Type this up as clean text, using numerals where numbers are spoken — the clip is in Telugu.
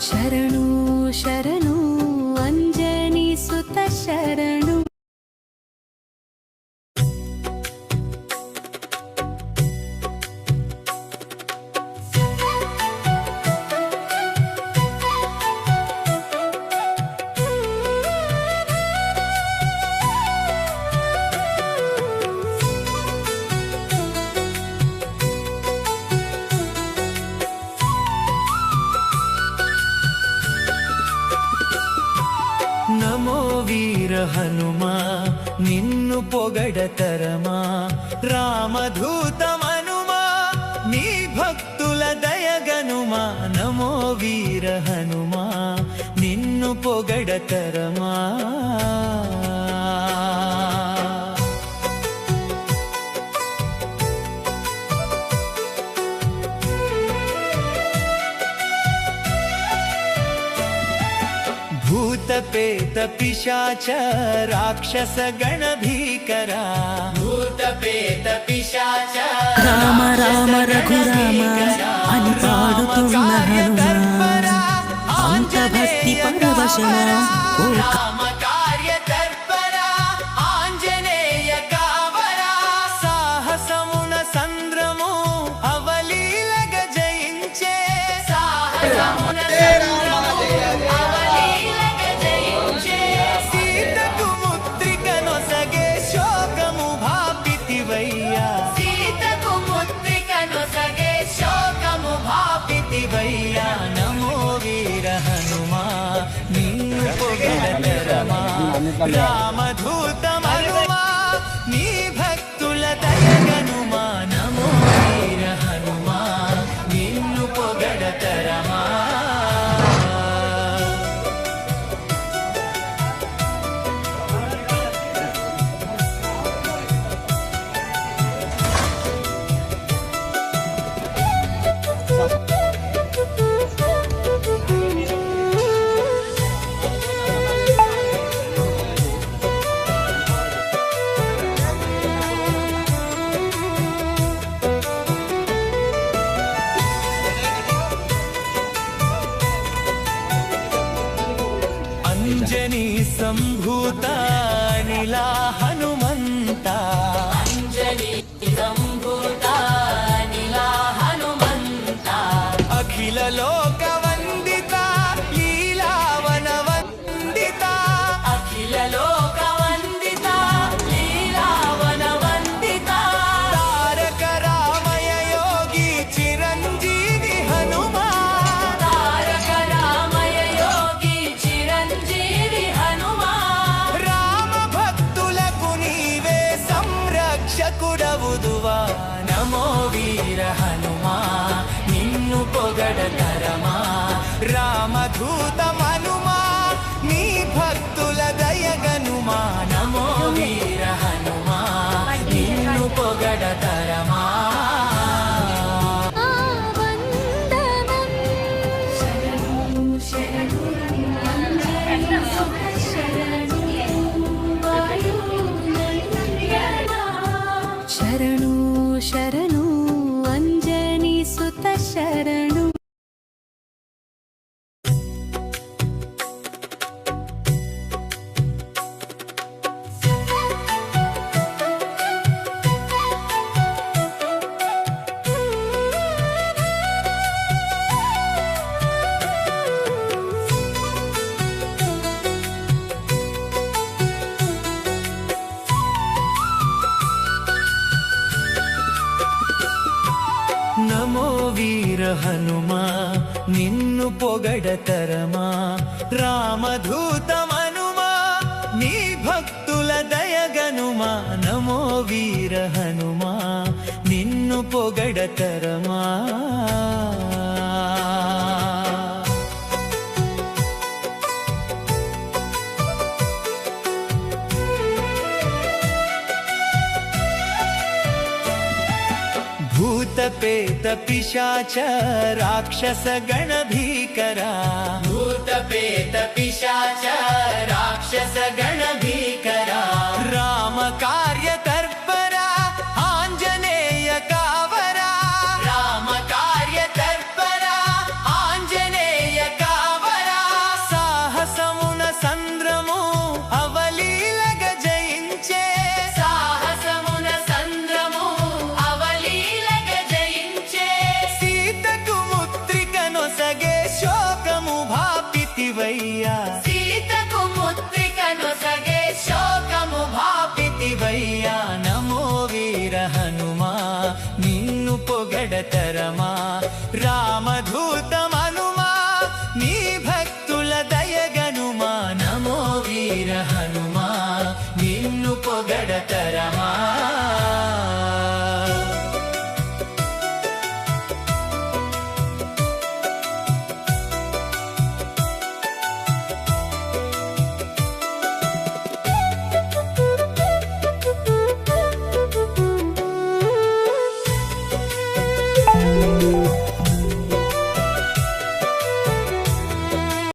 ಶರಣು ಶರಣು ಅಂಜನಿ ಸುತ ಶರಣು. నమో వీర హనుమా నిన్ను పొగడతరమా, రామధూతమనుమా నీ భక్తుల దయగనుమా. నమో వీర హనుమా నిన్ను పొగడతరమా. భూత పేత పిశాచ రాక్షస గణ భీకరా, భూత పేత పిశాచ రామ రామ రఘురామ అని పాడుతున్న హనుమా, అంత భక్తి పరవశమా ఓ రామ కార్య తర్పరా, ఆంజనేయ కావరా. సాహసమున సంద్రము అవలీలగ జయించే, సాహసమున నమో వీర హనుమా నీవు పొగడతరమా, రామధూతమనుమా నీ భక్తుల దయగనుమా. నమో వీర హనుమా నిన్ను పొగడతరమా. అంజనీ సంభూత నిలా హనుమంత, అంజనీ సంభూత నిలా హనుమంత. అఖిల లోక వందిత లీలావన వందిత, అఖిల లోక వందిత లీలావన వందిత. తారక రామయ యోగి చిరంజీవి హనుమా, తారక రామయ యోగి చిరంజీవి హనుమా. రామ భక్తులకు నీవే సంరక్షకుడవుదువా. నమో వీర హనుమా నిన్ను పొగడతరమా, రామధూతమనుమా నీ భక్తుల దయగనుమా. నమో వీర హనుమా నిన్ను పొగడతరమా. ಶರಣು ಶರಣು ಅಂಜನಿ ಸುತ ಶರಣು. నమో వీర హనుమా నిన్ను పొగడతరమా, రామధూతమనుమా నీ భక్తుల దయగనుమా. నమో వీర హనుమా నిన్ను పొగడతరమా. భూత పేత పిశాచ రాక్షస గణ భీకరా, భూత పేత పిశాచ రాక్షస గణ భీకరా. రామ కార్య తర్పరా, ఆంజనేయ కావరా. రామ కార్య తర్పరా, ఆంజనేయ కావరా. బాపితివయ్యా సీతకు ముత్రికను సగే శోకము బాపితివయ్యా నమో వీర హనుమా నిన్ను పొగడతరమా రామధూతమనుమా నీ భక్తుల దయగనుమా నమో వీర హనుమా నిన్ను పొగడతరమా